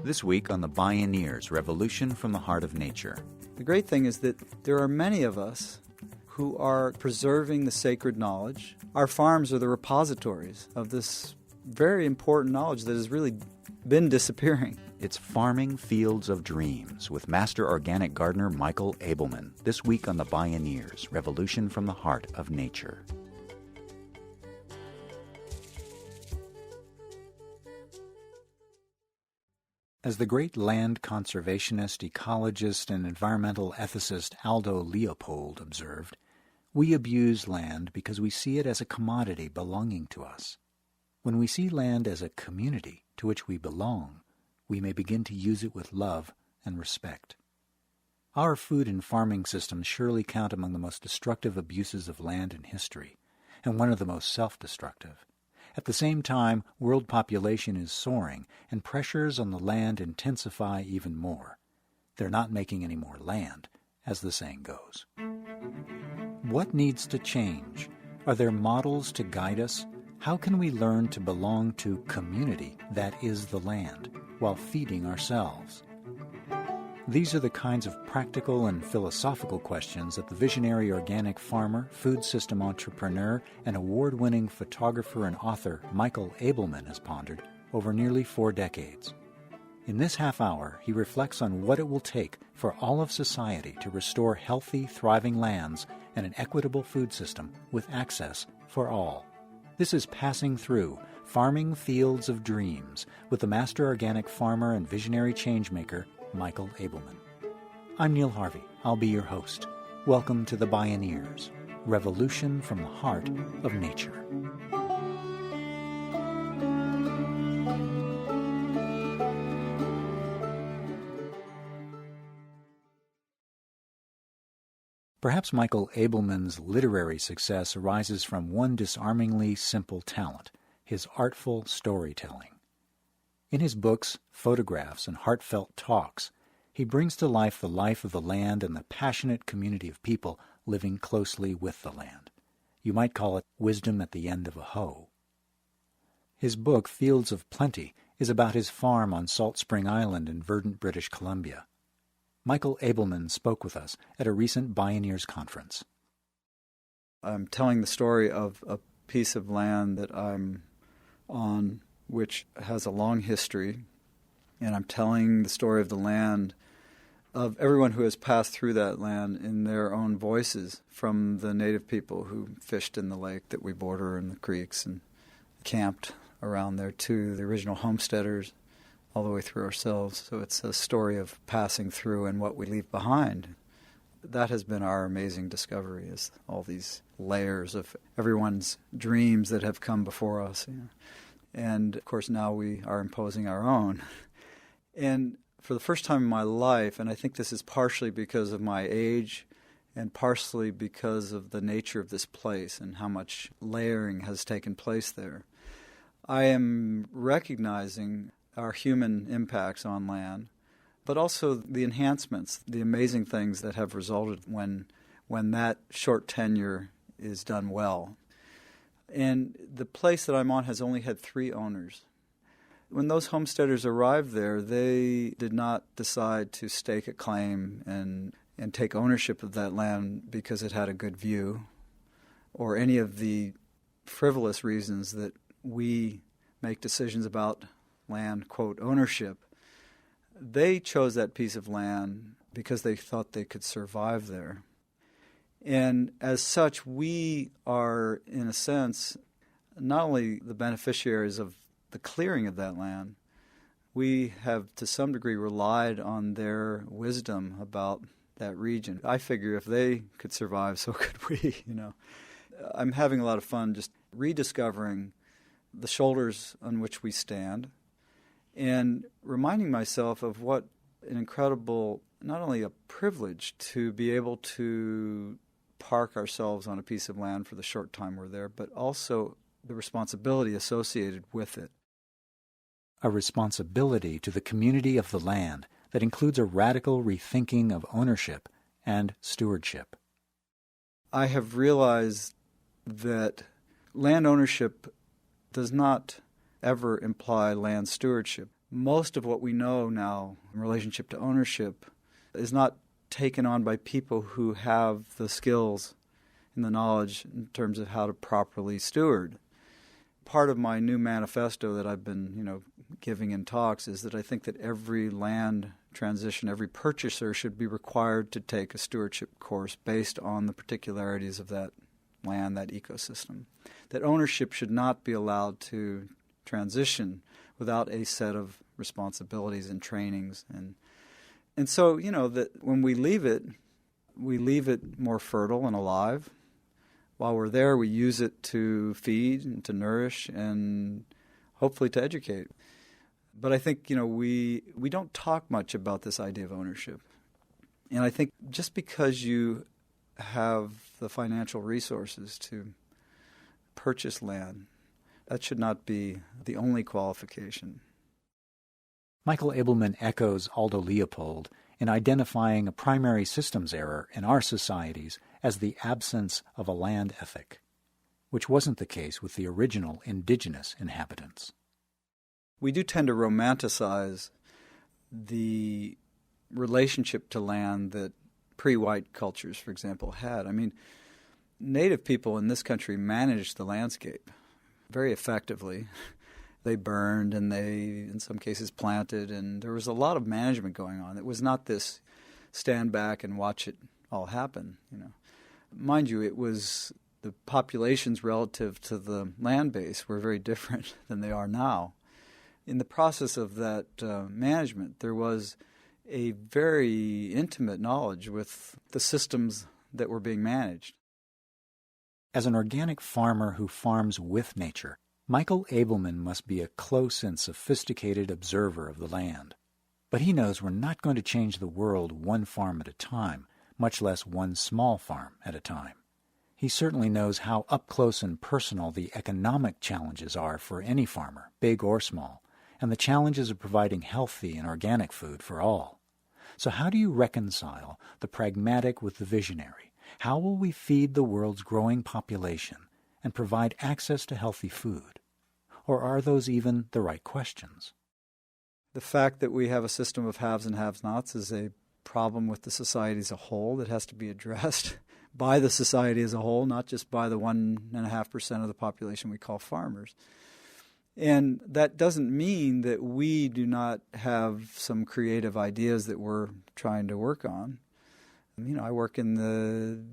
This week on the Bioneers, Revolution from the Heart of Nature. The great thing is that there are many of us who are preserving the sacred knowledge. Our farms are the repositories of this very important knowledge that has really been disappearing. It's Farming Fields of Dreams with Master Organic Gardener Michael Ableman. This week on the Bioneers, Revolution from the Heart of Nature. As the great land conservationist, ecologist, and environmental ethicist Aldo Leopold observed, we abuse land because we see it as a commodity belonging to us. When we see land as a community to which we belong, we may begin to use it with love and respect. Our food and farming systems surely count among the most destructive abuses of land in history, and one of the most self-destructive. At the same time, world population is soaring, and pressures on the land intensify even more. They're not making any more land, as the saying goes. What needs to change? Are there models to guide us? How can we learn to belong to community that is the land, while feeding ourselves? These are the kinds of practical and philosophical questions that the visionary organic farmer, food system entrepreneur, and award-winning photographer and author Michael Ableman has pondered over nearly 4 decades. In this half hour, he reflects on what it will take for all of society to restore healthy, thriving lands and an equitable food system with access for all. This is Passing Through, Farming Fields of Dreams, with the master organic farmer and visionary changemaker, Michael Ableman. I'm Neil Harvey. I'll be your host. Welcome to the Bioneers, Revolution from the Heart of Nature. Perhaps Michael Ableman's literary success arises from one disarmingly simple talent, his artful storytelling. In his books, photographs, and heartfelt talks, he brings to life the life of the land and the passionate community of people living closely with the land. You might call it wisdom at the end of a hoe. His book, Fields of Plenty, is about his farm on Salt Spring Island in verdant British Columbia. Michael Ableman spoke with us at a recent Bioneers conference. I'm telling the story of a piece of land that I'm on, which has a long history, and I'm telling the story of the land, of everyone who has passed through that land in their own voices, from the native people who fished in the lake that we border and the creeks and camped around there to the original homesteaders, all the way through ourselves. So it's a story of passing through and what we leave behind. That has been our amazing discovery, is all these layers of everyone's dreams that have come before us. And, of course, now we are imposing our own. And for the first time in my life, and I think this is partially because of my age and partially because of the nature of this place and how much layering has taken place there, I am recognizing our human impacts on land, but also the enhancements, the amazing things that have resulted when that short tenure is done well. And the place that I'm on has only had 3 owners. When those homesteaders arrived there, they did not decide to stake a claim and take ownership of that land because it had a good view, or any of the frivolous reasons that we make decisions about land, quote, ownership. They chose that piece of land because they thought they could survive there. And as such, we are, in a sense, not only the beneficiaries of the clearing of that land, we have to some degree relied on their wisdom about that region. I figure if they could survive, so could we, I'm having a lot of fun just rediscovering the shoulders on which we stand and reminding myself of what an incredible, not only a privilege to be able to park ourselves on a piece of land for the short time we're there, but also the responsibility associated with it. A responsibility to the community of the land that includes a radical rethinking of ownership and stewardship. I have realized that land ownership does not ever imply land stewardship. most of what we know now in relationship to ownership is not taken on by people who have the skills and the knowledge in terms of how to properly steward. Part of my new manifesto that I've been, giving in talks is that I think that every land transition, every purchaser should be required to take a stewardship course based on the particularities of that land, that ecosystem. That ownership should not be allowed to transition without a set of responsibilities and trainings. And so, that when we leave it more fertile and alive. While we're there, we use it to feed and to nourish and hopefully to educate. But I think, we don't talk much about this idea of ownership. And I think just because you have the financial resources to purchase land, that should not be the only qualification. Michael Ableman echoes Aldo Leopold in identifying a primary systems error in our societies as the absence of a land ethic, which wasn't the case with the original indigenous inhabitants. We do tend to romanticize the relationship to land that pre-white cultures, for example, had. I mean, native people in this country managed the landscape very effectively. They burned and they, in some cases, planted, and there was a lot of management going on. It was not this stand back and watch it all happen, Mind you, it was the populations relative to the land base were very different than they are now. In the process of that management, there was a very intimate knowledge with the systems that were being managed. As an organic farmer who farms with nature, Michael Ableman must be a close and sophisticated observer of the land. But he knows we're not going to change the world one farm at a time, much less one small farm at a time. He certainly knows how up close and personal the economic challenges are for any farmer, big or small, and the challenges of providing healthy and organic food for all. So how do you reconcile the pragmatic with the visionary? How will we feed the world's growing population and provide access to healthy food? Or are those even the right questions? The fact that we have a system of haves and have-nots is a problem with the society as a whole that has to be addressed by the society as a whole, not just by the 1.5% of the population we call farmers. And that doesn't mean that we do not have some creative ideas that we're trying to work on. I work in the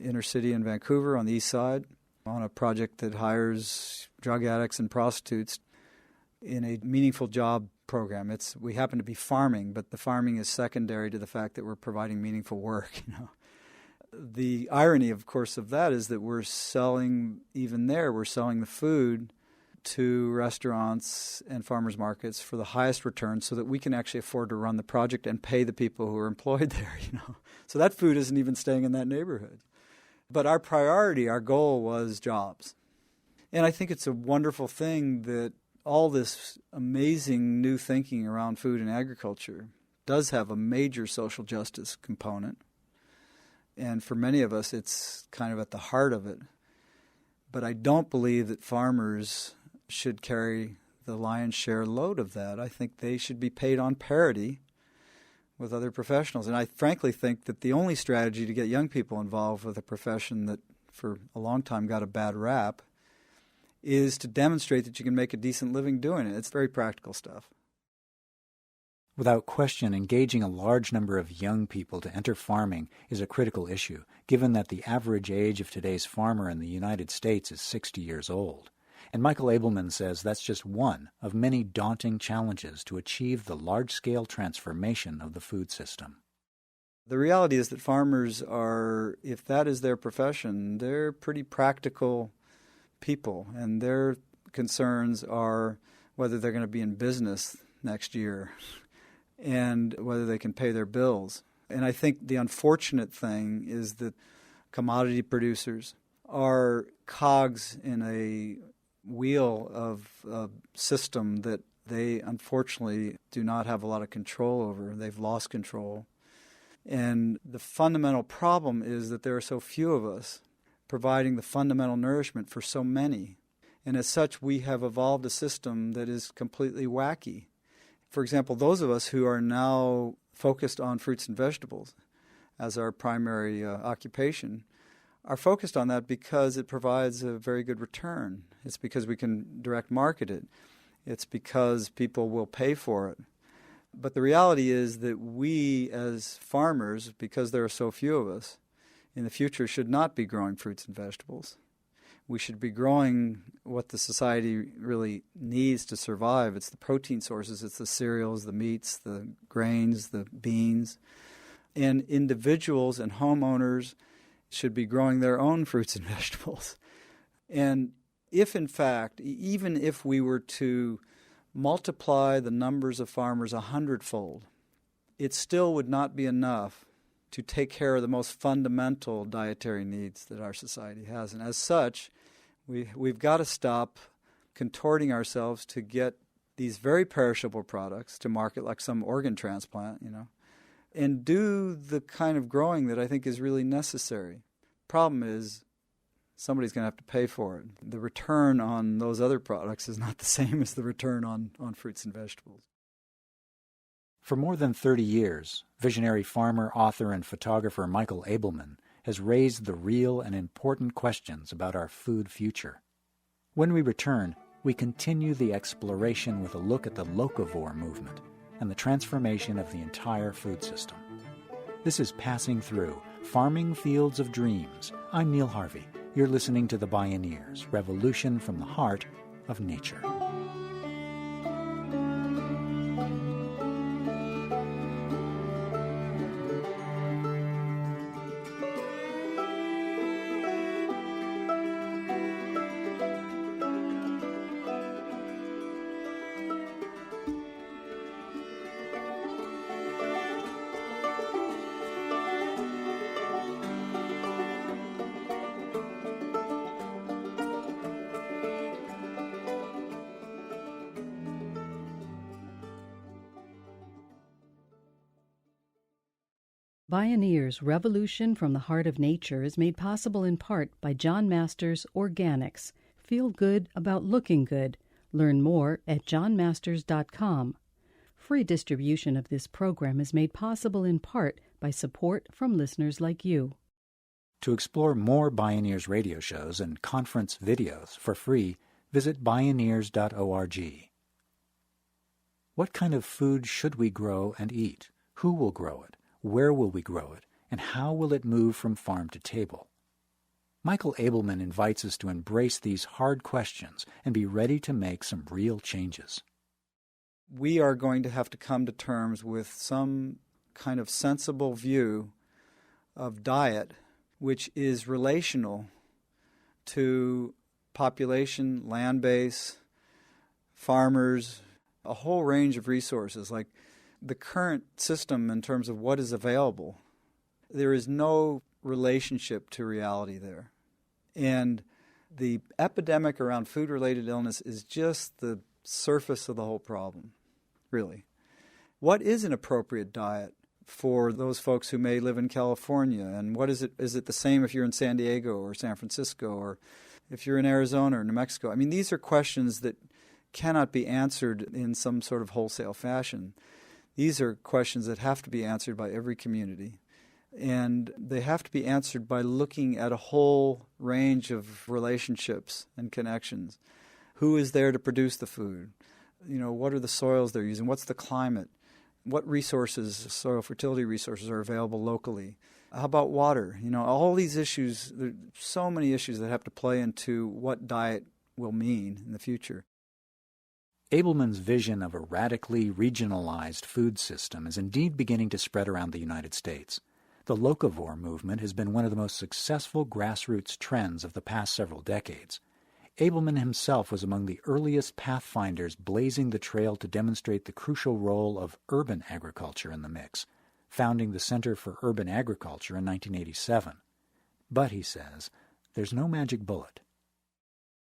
inner city in Vancouver on the east side on a project that hires drug addicts and prostitutes in a meaningful job program. We happen to be farming, but the farming is secondary to the fact that we're providing meaningful work. The irony, of course, of that is that we're selling the food to restaurants and farmers markets for the highest return so that we can actually afford to run the project and pay the people who are employed there. So that food isn't even staying in that neighborhood. But our priority, our goal was jobs. And I think it's a wonderful thing that all this amazing new thinking around food and agriculture does have a major social justice component. And for many of us, it's kind of at the heart of it. But I don't believe that farmers should carry the lion's share load of that. I think they should be paid on parity with other professionals. And I frankly think that the only strategy to get young people involved with a profession that for a long time got a bad rap is to demonstrate that you can make a decent living doing it. It's very practical stuff. Without question, engaging a large number of young people to enter farming is a critical issue, given that the average age of today's farmer in the United States is 60 years old. And Michael Ableman says that's just one of many daunting challenges to achieve the large-scale transformation of the food system. The reality is that farmers are, if that is their profession, they're pretty practical people, and their concerns are whether they're going to be in business next year and whether they can pay their bills. And I think the unfortunate thing is that commodity producers are cogs in a wheel of a system that they unfortunately do not have a lot of control over. They've lost control. And the fundamental problem is that there are so few of us providing the fundamental nourishment for so many. And as such, we have evolved a system that is completely wacky. For example, those of us who are now focused on fruits and vegetables as our primary occupation are focused on that because it provides a very good return. It's because we can direct market it. It's because people will pay for it. But the reality is that we as farmers, because there are so few of us, in the future should not be growing fruits and vegetables. We should be growing what the society really needs to survive. It's the protein sources, it's the cereals, the meats, the grains, the beans. And individuals and homeowners should be growing their own fruits and vegetables. And if, in fact, even if we were to multiply the numbers of farmers 100-fold, it still would not be enough to take care of the most fundamental dietary needs that our society has. And as such, we've got to stop contorting ourselves to get these very perishable products to market like some organ transplant, and do the kind of growing that I think is really necessary. Problem is, somebody's going to have to pay for it. The return on those other products is not the same as the return on fruits and vegetables. For more than 30 years, visionary farmer, author, and photographer Michael Ableman has raised the real and important questions about our food future. When we return, we continue the exploration with a look at the locavore movement and the transformation of the entire food system. This is Passing Through, Farming Fields of Dreams. I'm Neil Harvey. You're listening to the Bioneers, Revolution from the Heart of Nature. Bioneers, Revolution from the Heart of Nature is made possible in part by John Masters Organics. Feel good about looking good. Learn more at johnmasters.com. Free distribution of this program is made possible in part by support from listeners like you. To explore more Bioneers radio shows and conference videos for free, visit bioneers.org. What kind of food should we grow and eat? Who will grow it? Where will we grow it? And how will it move from farm to table? Michael Ableman invites us to embrace these hard questions and be ready to make some real changes. We are going to have to come to terms with some kind of sensible view of diet which is relational to population, land base, farmers, a whole range of resources. Like the current system in terms of what is available, there is no relationship to reality there. And the epidemic around food-related illness is just the surface of the whole problem, really. What is an appropriate diet for those folks who may live in California? And what is it? Is it the same if you're in San Diego or San Francisco or if you're in Arizona or New Mexico? I mean, these are questions that cannot be answered in some sort of wholesale fashion. These are questions that have to be answered by every community. And they have to be answered by looking at a whole range of relationships and connections. Who is there to produce the food? What are the soils they're using? What's the climate? What resources, soil fertility resources, are available locally? How about water? All these issues, there are so many issues that have to play into what diet will mean in the future. Ableman's vision of a radically regionalized food system is indeed beginning to spread around the United States. The locavore movement has been one of the most successful grassroots trends of the past several decades. Ableman himself was among the earliest pathfinders blazing the trail to demonstrate the crucial role of urban agriculture in the mix, founding the Center for Urban Agriculture in 1987. But, he says, there's no magic bullet.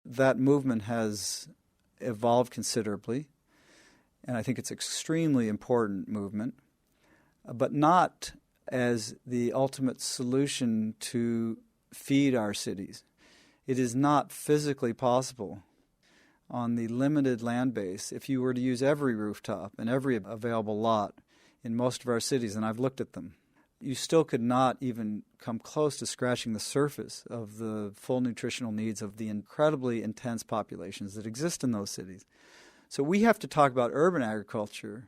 That movement has evolved considerably, and I think it's an extremely important movement, but not as the ultimate solution to feed our cities. It is not physically possible on the limited land base, if you were to use every rooftop and every available lot in most of our cities, and I've looked at them, you still could not even come close to scratching the surface of the full nutritional needs of the incredibly intense populations that exist in those cities. So we have to talk about urban agriculture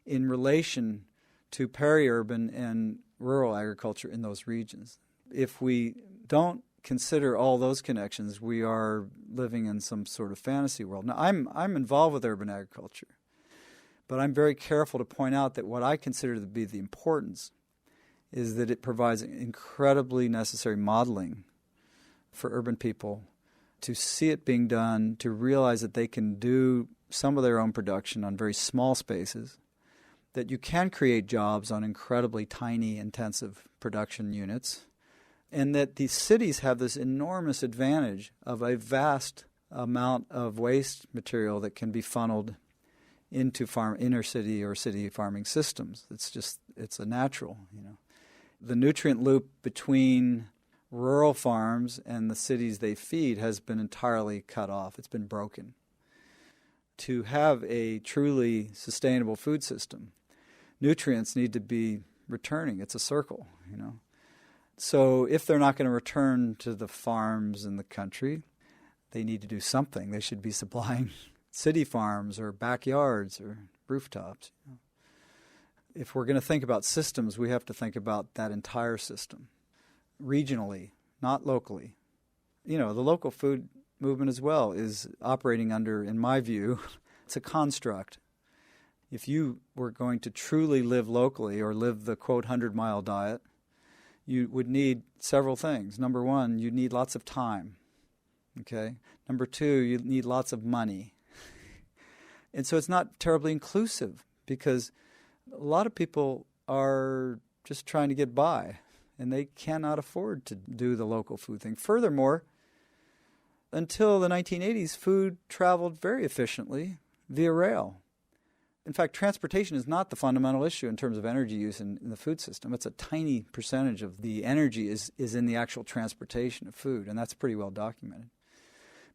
in relation to peri-urban and rural agriculture in those regions. If we don't consider all those connections, we are living in some sort of fantasy world. Now, I'm involved with urban agriculture, but I'm very careful to point out that what I consider to be the importance is that it provides incredibly necessary modeling for urban people to see it being done, to realize that they can do some of their own production on very small spaces, that you can create jobs on incredibly tiny, intensive production units, and that these cities have this enormous advantage of a vast amount of waste material that can be funneled into inner city or city farming systems. It's a natural, The nutrient loop between rural farms and the cities they feed has been entirely cut off. It's been broken. To have a truly sustainable food system, nutrients need to be returning. It's a circle, So if they're not going to return to the farms in the country, they need to do something. They should be supplying city farms or backyards or rooftops. If we're going to think about systems, we have to think about that entire system, regionally, not locally. The local food movement as well is operating under, in my view, it's a construct. If you were going to truly live locally or live the, quote, 100-mile diet, you would need several things. Number one, you need lots of time. Okay? Number two, you need lots of money. And so it's not terribly inclusive because a lot of people are just trying to get by and they cannot afford to do the local food thing. Furthermore, until the 1980s, food traveled very efficiently via rail. In fact, transportation is not the fundamental issue in terms of energy use in the food system. It's a tiny percentage of the energy is in the actual transportation of food, and that's pretty well documented.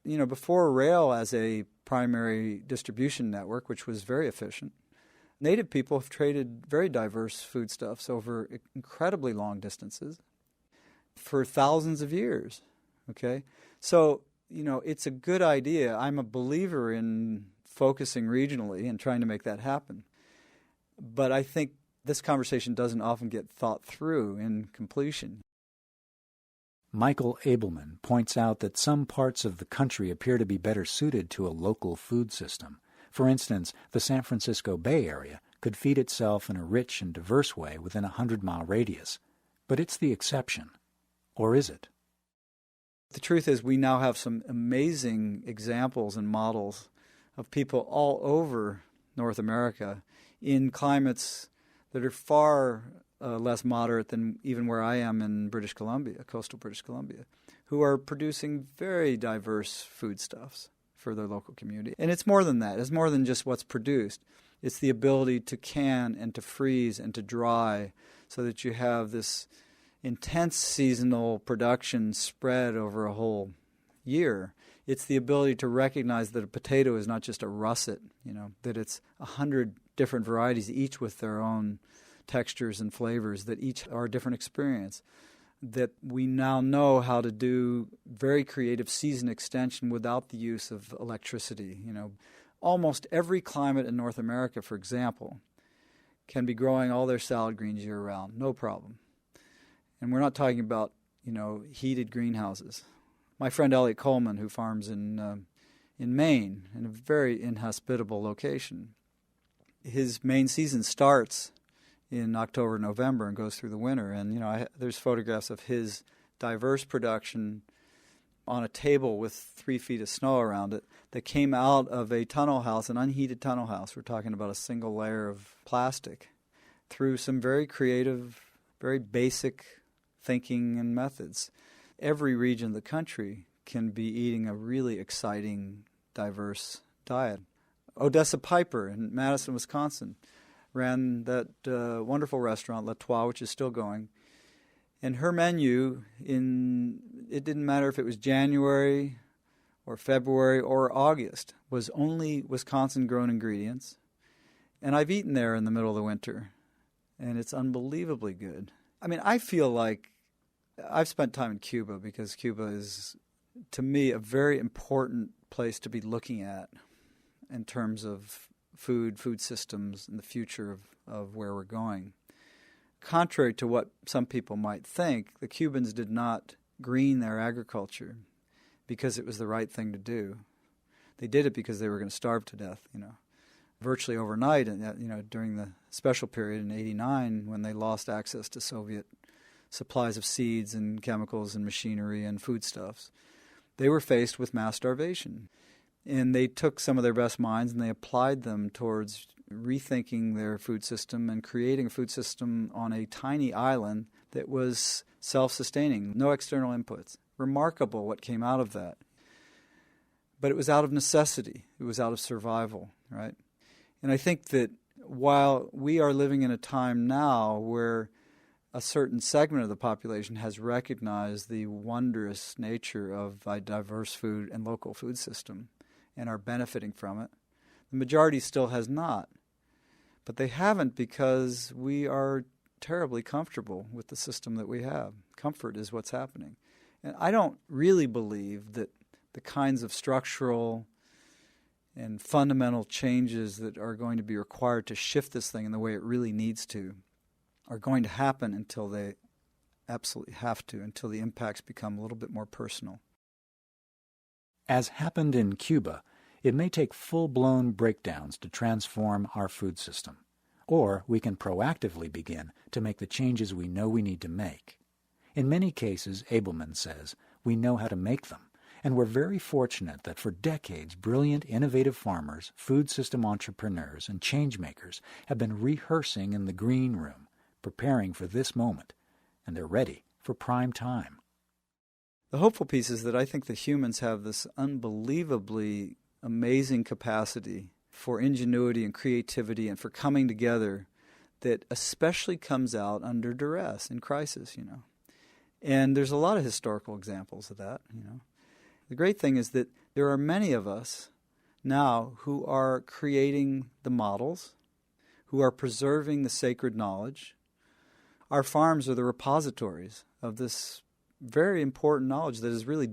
Before rail as a primary distribution network, which was very efficient, Native people have traded very diverse foodstuffs over incredibly long distances for thousands of years, okay? So, it's a good idea. I'm a believer in focusing regionally and trying to make that happen. But I think this conversation doesn't often get thought through in completion. Michael Ableman points out that some parts of the country appear to be better suited to a local food system. For instance, the San Francisco Bay Area could feed itself in a rich and diverse way within a 100-mile radius. But it's the exception. Or is it? The truth is we now have some amazing examples and models of people all over North America in climates that are far less moderate than even where I am in British Columbia, coastal British Columbia, who are producing very diverse foodstuffs for their local community. And it's more than that. It's more than just what's produced. It's the ability to can and to freeze and to dry so that you have this intense seasonal production spread over a whole year. It's the ability to recognize that a potato is not just a russet, that it's 100 different varieties, each with their own textures and flavors, that each are a different experience, that we now know how to do very creative season extension without the use of electricity. Almost every climate in North America, for example, can be growing all their salad greens year-round, no problem. And we're not talking about, heated greenhouses. My friend Elliot Coleman, who farms in Maine, in a very inhospitable location, his main season starts in October, November, and goes through the winter. And, there's photographs of his diverse production on a table with 3 feet of snow around it that came out of a tunnel house, an unheated tunnel house. We're talking about a single layer of plastic, through some very creative, very basic thinking and methods. Every region of the country can be eating a really exciting, diverse diet. Odessa Piper in Madison, Wisconsin, ran that wonderful restaurant, La Trois, which is still going. And her menu, it didn't matter if it was January or February or August was only Wisconsin-grown ingredients. And I've eaten there in the middle of the winter, and it's unbelievably good. I mean, I feel like I've spent time in Cuba because Cuba is, to me, a very important place to be looking at in terms of food systems, and the future of where we're going. Contrary to what some people might think, the Cubans did not green their agriculture because it was the right thing to do. They did it because they were going to starve to death, virtually overnight, and during the special period in '89 when they lost access to Soviet supplies of seeds and chemicals and machinery and foodstuffs. They were faced with mass starvation. And they took some of their best minds and they applied them towards rethinking their food system and creating a food system on a tiny island that was self-sustaining, no external inputs. Remarkable what came out of that. But it was out of necessity. It was out of survival, right? And I think that while we are living in a time now where a certain segment of the population has recognized the wondrous nature of a diverse food and local food system and are benefiting from it, the majority still has not. But they haven't because we are terribly comfortable with the system that we have. Comfort is what's happening. And I don't really believe that the kinds of structural and fundamental changes that are going to be required to shift this thing in the way it really needs to are going to happen until they absolutely have to, until the impacts become a little bit more personal. As happened in Cuba, it may take full-blown breakdowns to transform our food system, or we can proactively begin to make the changes we know we need to make. In many cases, Ableman says, we know how to make them, and we're very fortunate that for decades brilliant, innovative farmers, food system entrepreneurs, and changemakers have been rehearsing in the green room, preparing for this moment, and they're ready for prime time. The hopeful piece is that I think the humans have this unbelievably amazing capacity for ingenuity and creativity and for coming together that especially comes out under duress, in crisis, And there's a lot of historical examples of that, The great thing is that there are many of us now who are creating the models, who are preserving the sacred knowledge. Our farms are the repositories of this very important knowledge that has really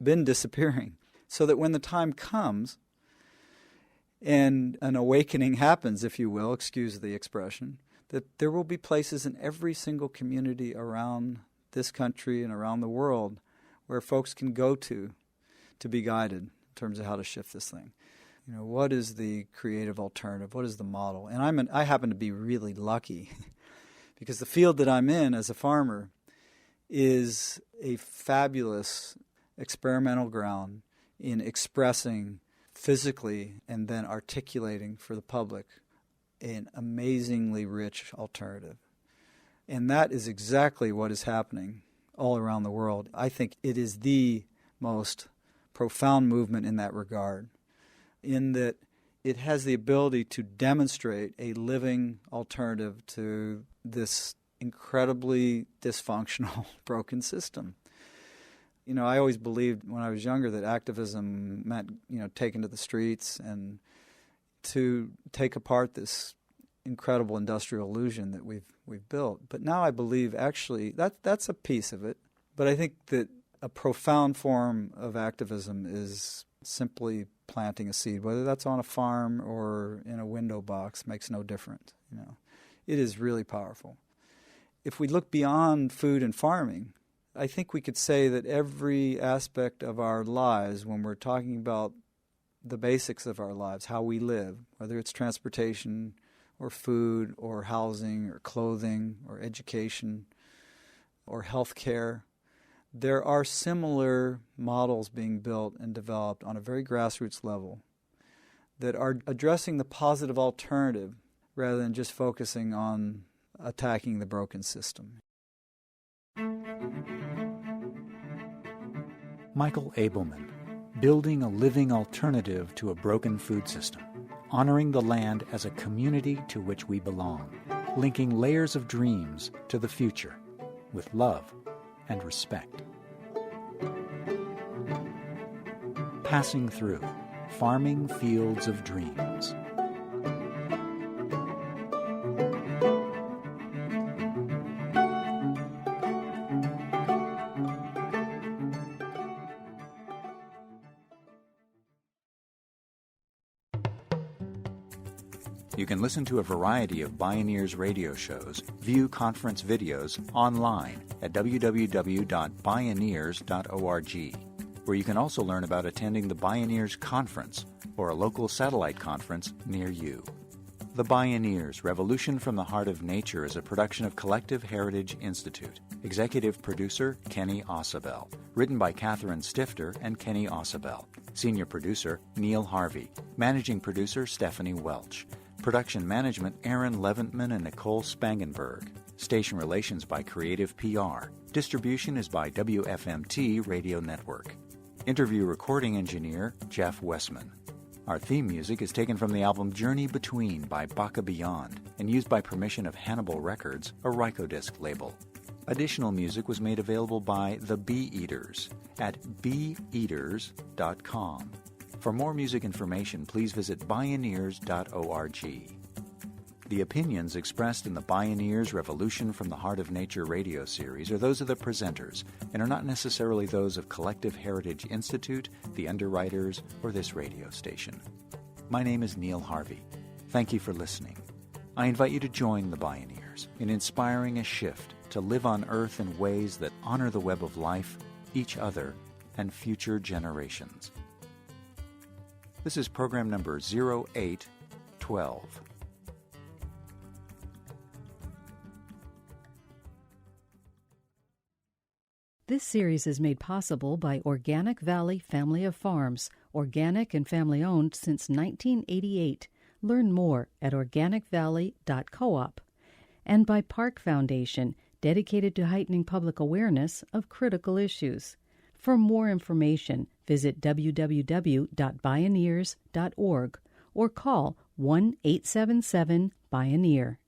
been disappearing, so that when the time comes and an awakening happens, if you will, excuse the expression, that there will be places in every single community around this country and around the world where folks can go to be guided in terms of how to shift this thing. What is the creative alternative? What is the model? And I happen to be really lucky because the field that I'm in as a farmer is a fabulous experimental ground in expressing physically and then articulating for the public an amazingly rich alternative. And that is exactly what is happening all around the world. I think it is the most profound movement in that regard, in that it has the ability to demonstrate a living alternative to this incredibly dysfunctional, broken system. I always believed when I was younger that activism meant, taking to the streets and to take apart this incredible industrial illusion that we've built. But now I believe actually that's a piece of it. But I think that a profound form of activism is simply planting a seed, whether that's on a farm or in a window box, makes no difference. It is really powerful. If we look beyond food and farming, I think we could say that every aspect of our lives, when we're talking about the basics of our lives, how we live, whether it's transportation or food or housing or clothing or education or health care, there are similar models being built and developed on a very grassroots level that are addressing the positive alternative rather than just focusing on attacking the broken system. Michael Ableman, building a living alternative to a broken food system, honoring the land as a community to which we belong, linking layers of dreams to the future with love and respect. Passing Through, Farming Fields of Dreams. You can listen to a variety of Bioneers radio shows, view conference videos online at www.bioneers.org, where you can also learn about attending the Bioneers Conference or a local satellite conference near you. The Bioneers, Revolution from the Heart of Nature is a production of Collective Heritage Institute. Executive producer, Kenny Ausubel. Written by Catherine Stifter and Kenny Ausubel. Senior producer, Neil Harvey. Managing producer, Stephanie Welch. Production management, Aaron Leventman and Nicole Spangenberg. Station relations by Creative PR. Distribution is by WFMT Radio Network. Interview recording engineer, Jeff Westman. Our theme music is taken from the album Journey Between by Baka Beyond and used by permission of Hannibal Records, a Rykodisc label. Additional music was made available by The Bee Eaters at beeaters.com. For more music information, please visit bioneers.org. The opinions expressed in the Bioneers Revolution from the Heart of Nature radio series are those of the presenters and are not necessarily those of Collective Heritage Institute, the underwriters, or this radio station. My name is Neil Harvey. Thank you for listening. I invite you to join the Bioneers in inspiring a shift to live on Earth in ways that honor the web of life, each other, and future generations. This is program number 0812. This series is made possible by Organic Valley Family of Farms, organic and family-owned since 1988. Learn more at organicvalley.coop. And by Park Foundation, dedicated to heightening public awareness of critical issues. For more information, visit www.bioneers.org or call 1-877-BIONEER.